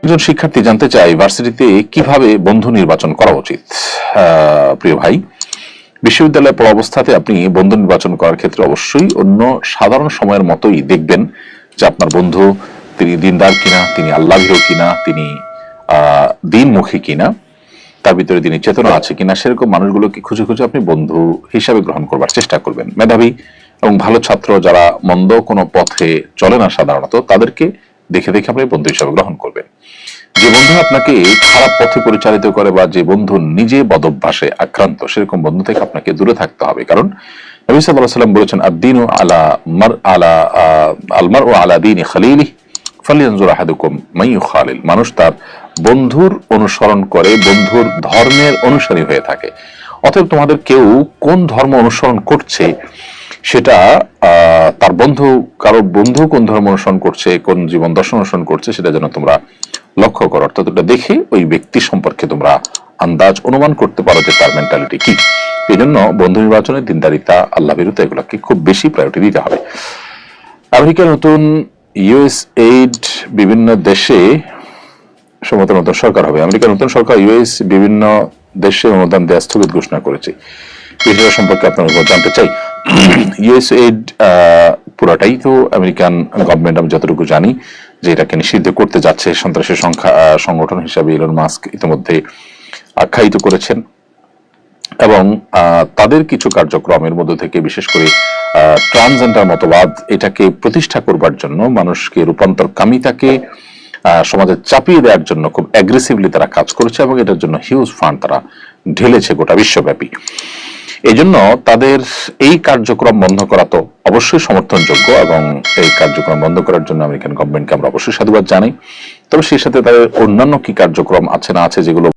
একজন শিক্ষার্থী জানতে চাই ভার্সিটিতে কিভাবে বন্ধু নির্বাচন করা উচিত। প্রিয় ভাই, বিশ্ববিদ্যালয়ে পড়া অবস্থাতে আপনি বন্ধু নির্বাচন করার ক্ষেত্রে অবশ্যই অন্য সাধারণ সময়ের মতোই দেখবেন যে আপনার বন্ধু তিনি দিনদার কিনা, তিনি আল্লাহভীরু কিনা, তিনি দিনমুখী কিনা, তার ভিতরে তিনি চেতনা আছে কিনা, সেরকম মানুষগুলোকে খুঁজে খুঁজে আপনি বন্ধু হিসাবে গ্রহণ করবার চেষ্টা করবেন। মেধাবী এবং ভালো ছাত্র যারা মন্দ কোনো পথে চলে না সাধারণত, তাদেরকে দেখে দেখে আপনি বন্ধু হিসাবে গ্রহণ করবেন। যে বন্ধু আপনাকে খারাপ পথে পরিচালিত করে বা যে বন্ধু নিজে বদভ্যাসে আক্রান্ত, সেরকম বন্ধু থেকে আপনাকে দূরে থাকতে হবে। কারণ নবী সাল্লাল্লাহু আলাইহি ওয়াসাল্লাম বলেছেন, আদ-দীনু আল-মার'ু আলা দীনি খালিলিহি ফালইয়ানজুর আহাদুকুম মান ইউখালিল। মানুষ তার বন্ধুর অনুসরণ করে, বন্ধুর ধর্মের অনুসারী হয়ে থাকে। অতএব তোমাদের কেউ কোন ধর্ম অনুসরণ করছে সেটা তার বন্ধু, কারো বন্ধু কোন ধর্ম অনুসরণ করছে, কোন জীবন দর্শন অনুসরণ করছে, সেটা যেন তোমরা লক্ষ্য করো। অর্থাৎ ওটা দেখে ওই ব্যক্তি সম্পর্কে তোমরা আন্দাজ অনুমান করতে পারো যে তার মেন্টালিটি কি। এই জন্য বন্ধু নির্বাচনে দিনদারিতা, আল্লাহভীরুতা এগুলোকে খুব বেশি প্রায়োরিটি দিতে হবে। আমেরিকার নতুন ইউএসএইড বিভিন্ন দেশে সম্ভবত নতুন সরকার হবে। আমেরিকার নতুন সরকার ইউএস বিভিন্ন দেশে অনুদান দেওয়া স্থগিত ঘোষণা করেছে। বিষয় সম্পর্কে আপনার উপর জানতে চাই। ইউএসএইড পুরাটাই তো আমেরিকান গভর্নমেন্ট, আমি যতটুকু জানি যে এটাকে নিষিদ্ধ করতে যাচ্ছে। সন্ত্রাসী সংগঠন হিসাবে ইলন মাস্ক ইতিমধ্যে আখ্যায়িত করেছেন এবং তাদের কিছু কার্যক্রমের মধ্যে থেকে বিশেষ করে ট্রান্সজেন্ডার মতবাদ এটাকে প্রতিষ্ঠা করবার জন্য, মানুষকে রূপান্তরকামিতাকে সমাজে চাপিয়ে দেওয়ার জন্য খুব অ্যাগ্রেসিভলি তারা কাজ করেছে এবং এটার জন্য হিউজ ফান্ড তারা ঢেলেছে গোটা বিশ্বব্যাপী। এই জন্য তাদের এই কার্যক্রম বন্ধ করা তো অবশ্যই সমর্থনযোগ্য এবং এই কার্যক্রম বন্ধ করার জন্য আমেরিকান গভর্নমেন্টকে আমরা অবশ্যই সাধুবাদ জানাই। তবে সেই সাথে তাদের অন্যান্য কি কার্যক্রম আছে না আছে যেগুলো